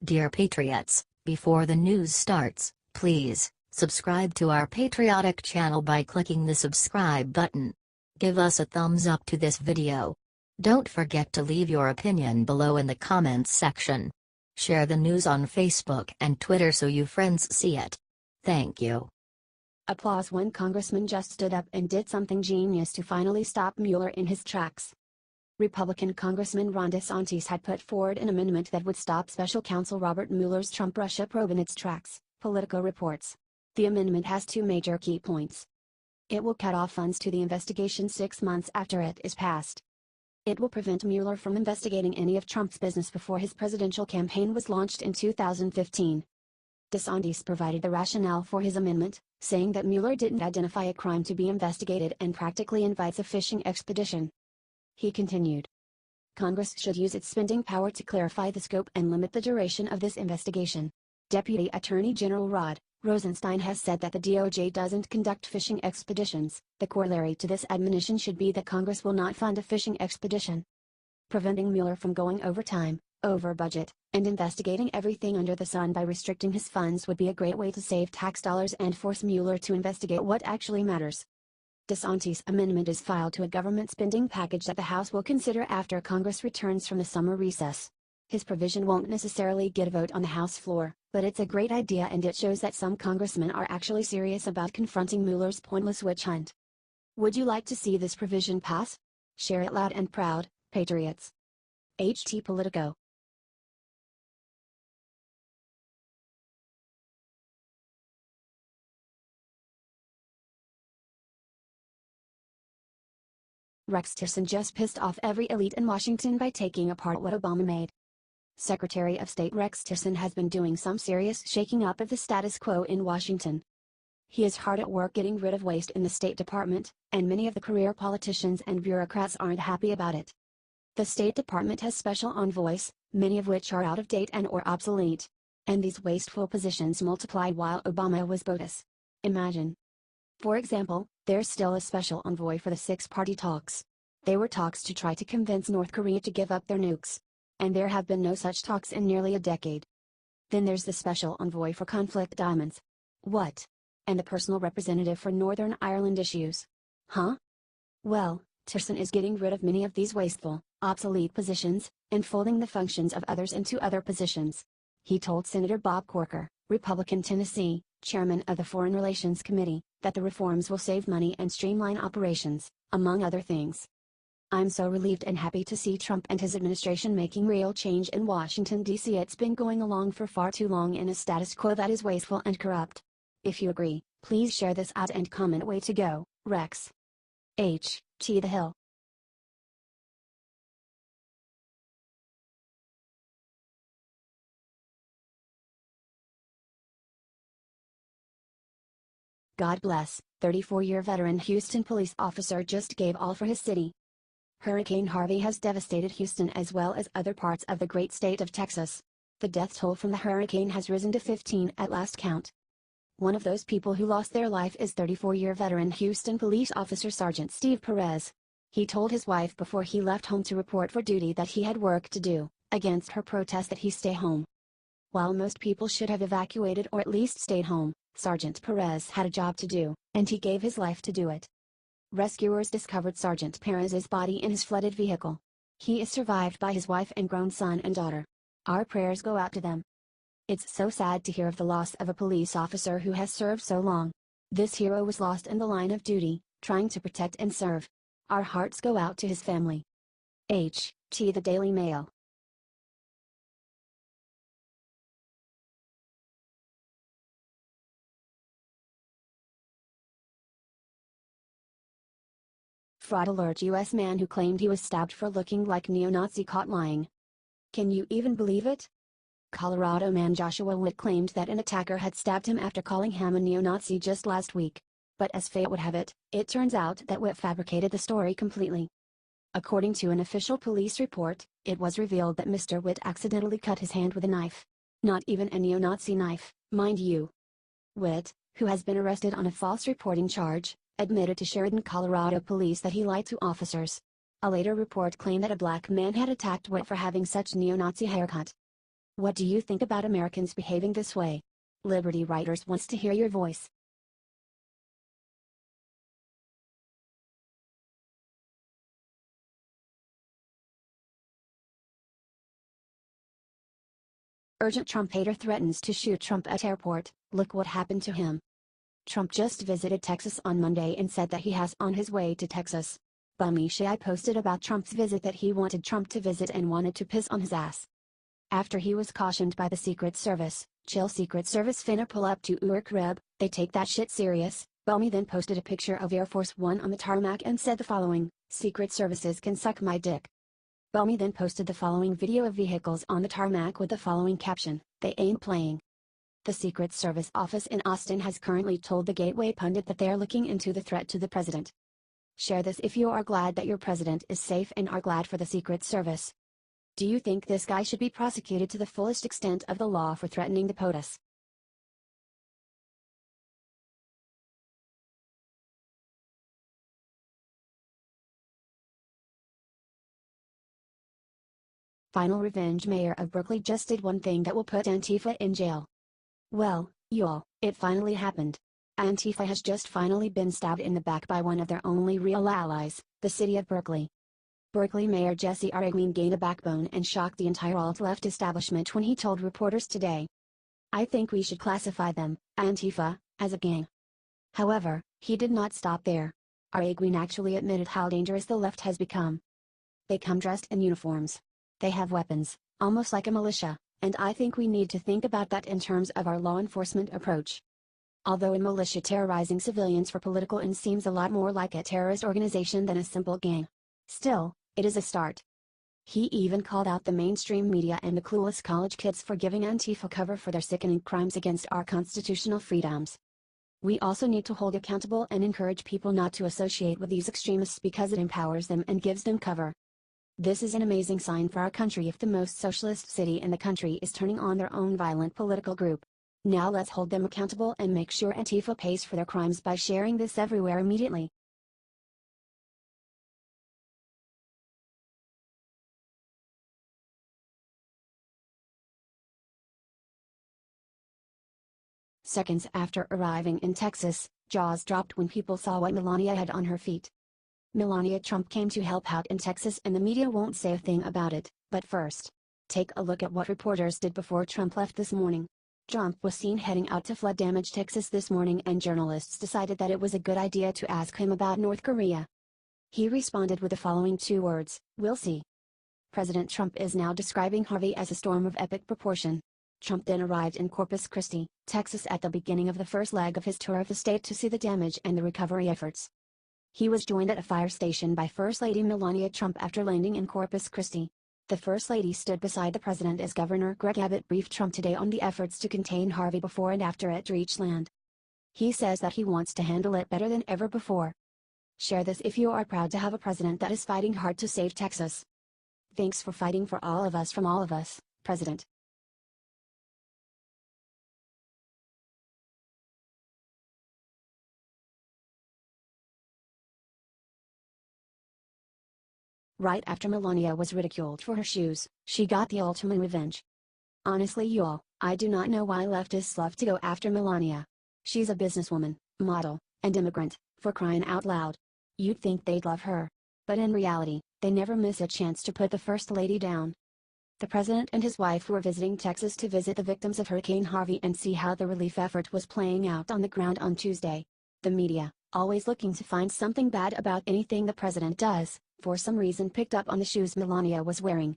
Dear Patriots, before the news starts, please subscribe to our patriotic channel by clicking the subscribe button. Give us a thumbs up to this video. Don't forget to leave your opinion below in the comments section. Share the news on Facebook and Twitter so you friends see it. Thank you. Applause. One congressman just stood up and did something genius to finally stop Mueller in his tracks. Republican Congressman Ron DeSantis had put forward an amendment that would stop special counsel Robert Mueller's Trump-Russia probe in its tracks, Politico reports. The amendment has two major key points. It will cut off funds to the investigation 6 months after it is passed. It will prevent Mueller from investigating any of Trump's business before his presidential campaign was launched in 2015. DeSantis provided the rationale for his amendment, saying that Mueller didn't identify a crime to be investigated and practically invites a fishing expedition. He continued, Congress should use its spending power to clarify the scope and limit the duration of this investigation. Deputy Attorney General Rosenstein has said that the DOJ doesn't conduct fishing expeditions. The corollary to this admonition should be that Congress will not fund a fishing expedition. Preventing Mueller from going over time, over budget, and investigating everything under the sun by restricting his funds would be a great way to save tax dollars and force Mueller to investigate what actually matters. DeSantis' amendment is filed to a government spending package that the House will consider after Congress returns from the summer recess. His provision won't necessarily get a vote on the House floor, but it's a great idea and it shows that some congressmen are actually serious about confronting Mueller's pointless witch hunt. Would you like to see this provision pass? Share it loud and proud, patriots. HT Politico. Rex Tillerson just pissed off every elite in Washington by taking apart what Obama made. Secretary of State Rex Tillerson has been doing some serious shaking up of the status quo in Washington. He is hard at work getting rid of waste in the State Department, and many of the career politicians and bureaucrats aren't happy about it. The State Department has special envoys, many of which are out of date and/or obsolete. And these wasteful positions multiplied while Obama was BOTUS. Imagine. For example, there's still a special envoy for the six-party talks. They were talks to try to convince North Korea to give up their nukes. And there have been no such talks in nearly a decade. Then there's the special envoy for conflict diamonds. What? And the personal representative for Northern Ireland issues. Huh? Well, Tillerson is getting rid of many of these wasteful, obsolete positions, and folding the functions of others into other positions. He told Senator Bob Corker, Republican Tennessee, chairman of the Foreign Relations Committee, that the reforms will save money and streamline operations, among other things. I'm so relieved and happy to see Trump and his administration making real change in Washington, D.C. It's been going along for far too long in a status quo that is wasteful and corrupt. If you agree, please share this out and comment. Way to go, Rex. H.T. The Hill. God bless, 34-year veteran Houston police officer just gave all for his city. Hurricane Harvey has devastated Houston as well as other parts of the great state of Texas. The death toll from the hurricane has risen to 15 at last count. One of those people who lost their life is 34-year veteran Houston police officer Sergeant Steve Perez. He told his wife before he left home to report for duty that he had work to do, against her protest that he stay home. While most people should have evacuated or at least stayed home, Sergeant Perez had a job to do, and he gave his life to do it. Rescuers discovered Sergeant Perez's body in his flooded vehicle. He is survived by his wife and grown son and daughter. Our prayers go out to them. It's so sad to hear of the loss of a police officer who has served so long. This hero was lost in the line of duty, trying to protect and serve. Our hearts go out to his family. H.T. The Daily Mail. Fraud alert: U.S. man who claimed he was stabbed for looking like neo-Nazi caught lying. Can you even believe it? Colorado man Joshua Witt claimed that an attacker had stabbed him after calling him a neo-Nazi just last week. But as fate would have it, it turns out that Witt fabricated the story completely. According to an official police report, it was revealed that Mr. Witt accidentally cut his hand with a knife. Not even a neo-Nazi knife, mind you. Witt, who has been arrested on a false reporting charge, admitted to Sheridan, Colorado police that he lied to officers. A later report claimed that a black man had attacked Witt for having such neo-Nazi haircut. What do you think about Americans behaving this way? Liberty Writers wants to hear your voice. Urgent Trumpeter threatens to shoot Trump at airport. Look what happened to him. Trump just visited Texas on Monday and said that he has on his way to Texas. Bummy Shai posted about Trump's visit that he wanted Trump to visit and wanted to piss on his ass. After he was cautioned by the Secret Service, chill Secret Service finna pull up to your crib, they take that shit serious. Bummy then posted a picture of Air Force One on the tarmac and said the following: Secret Services can suck my dick. Bummy then posted the following video of vehicles on the tarmac with the following caption: they ain't playing. The Secret Service office in Austin has currently told the Gateway pundit that they are looking into the threat to the president. Share this if you are glad that your president is safe and are glad for the Secret Service. Do you think this guy should be prosecuted to the fullest extent of the law for threatening the POTUS? Final revenge. Mayor of Berkeley just did one thing that will put Antifa in jail. Well, y'all, it finally happened. Antifa has just finally been stabbed in the back by one of their only real allies, the city of Berkeley. Berkeley Mayor Jesse Arreguin gained a backbone and shocked the entire alt-left establishment when he told reporters today, "I think we should classify them, Antifa, as a gang." However, he did not stop there. Arreguin actually admitted how dangerous the left has become. They come dressed in uniforms. They have weapons, almost like a militia, and I think we need to think about that in terms of our law enforcement approach. Although a militia terrorizing civilians for political ends seems a lot more like a terrorist organization than a simple gang. Still, it is a start. He even called out the mainstream media and the clueless college kids for giving Antifa cover for their sickening crimes against our constitutional freedoms. We also need to hold accountable and encourage people not to associate with these extremists because it empowers them and gives them cover. This is an amazing sign for our country if the most socialist city in the country is turning on their own violent political group. Now let's hold them accountable and make sure Antifa pays for their crimes by sharing this everywhere immediately. Seconds after arriving in Texas, jaws dropped when people saw what Melania had on her feet. Melania Trump came to help out in Texas and the media won't say a thing about it, but first, take a look at what reporters did before Trump left this morning. Trump was seen heading out to flood-damaged Texas this morning and journalists decided that it was a good idea to ask him about North Korea. He responded with the following two words: "We'll see." President Trump is now describing Harvey as a storm of epic proportion. Trump then arrived in Corpus Christi, Texas at the beginning of the first leg of his tour of the state to see the damage and the recovery efforts. He was joined at a fire station by First Lady Melania Trump after landing in Corpus Christi. The First Lady stood beside the president as Governor Greg Abbott briefed Trump today on the efforts to contain Harvey before and after it reached land. He says that he wants to handle it better than ever before. Share this if you are proud to have a president that is fighting hard to save Texas. Thanks for fighting for all of us from all of us, President. Right after Melania was ridiculed for her shoes, she got the ultimate revenge. Honestly y'all, I do not know why leftists love to go after Melania. She's a businesswoman, model, and immigrant, for crying out loud. You'd think they'd love her. But in reality, they never miss a chance to put the First Lady down. The president and his wife were visiting Texas to visit the victims of Hurricane Harvey and see how the relief effort was playing out on the ground on Tuesday. The media, always looking to find something bad about anything the president does, for some reason picked up on the shoes Melania was wearing.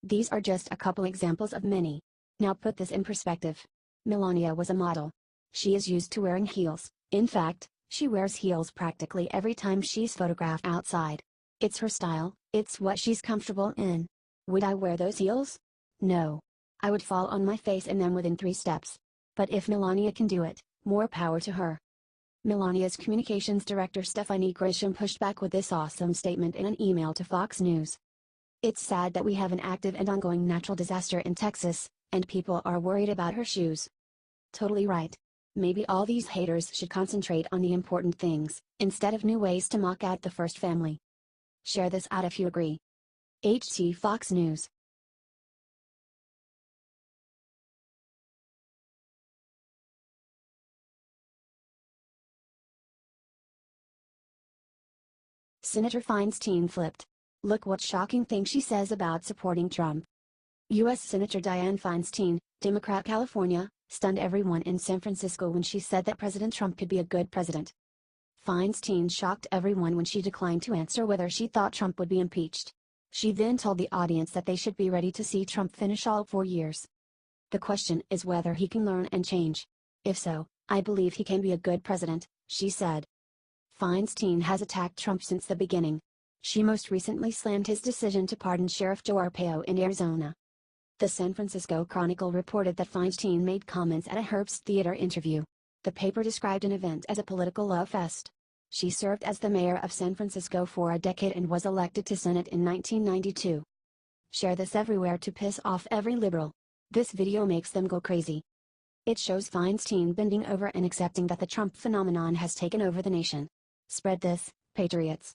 These are just a couple examples of many. Now put this in perspective. Melania was a model. She is used to wearing heels. In fact, she wears heels practically every time she's photographed outside. It's her style, it's what she's comfortable in. Would I wear those heels? No. I would fall on my face in them within 3 steps. But if Melania can do it, more power to her. Melania's communications director Stephanie Grisham pushed back with this awesome statement in an email to Fox News. "It's sad that we have an active and ongoing natural disaster in Texas, and people are worried about her shoes." Totally right. Maybe all these haters should concentrate on the important things, instead of new ways to mock out the first family. Share this out if you agree. HT Fox News. Senator Feinstein flipped. Look what shocking thing she says about supporting Trump. U.S. Senator Dianne Feinstein, Democrat California, stunned everyone in San Francisco when she said that President Trump could be a good president. Feinstein shocked everyone when she declined to answer whether she thought Trump would be impeached. She then told the audience that they should be ready to see Trump finish all 4 years. The question is whether he can learn and change. If so, I believe he can be a good president, she said. Feinstein has attacked Trump since the beginning. She most recently slammed his decision to pardon Sheriff Joe Arpaio in Arizona. The San Francisco Chronicle reported that Feinstein made comments at a Herbst Theater interview. The paper described an event as a political love fest. She served as the mayor of San Francisco for a decade and was elected to Senate in 1992. Share this everywhere to piss off every liberal. This video makes them go crazy. It shows Feinstein bending over and accepting that the Trump phenomenon has taken over the nation. Spread this, patriots.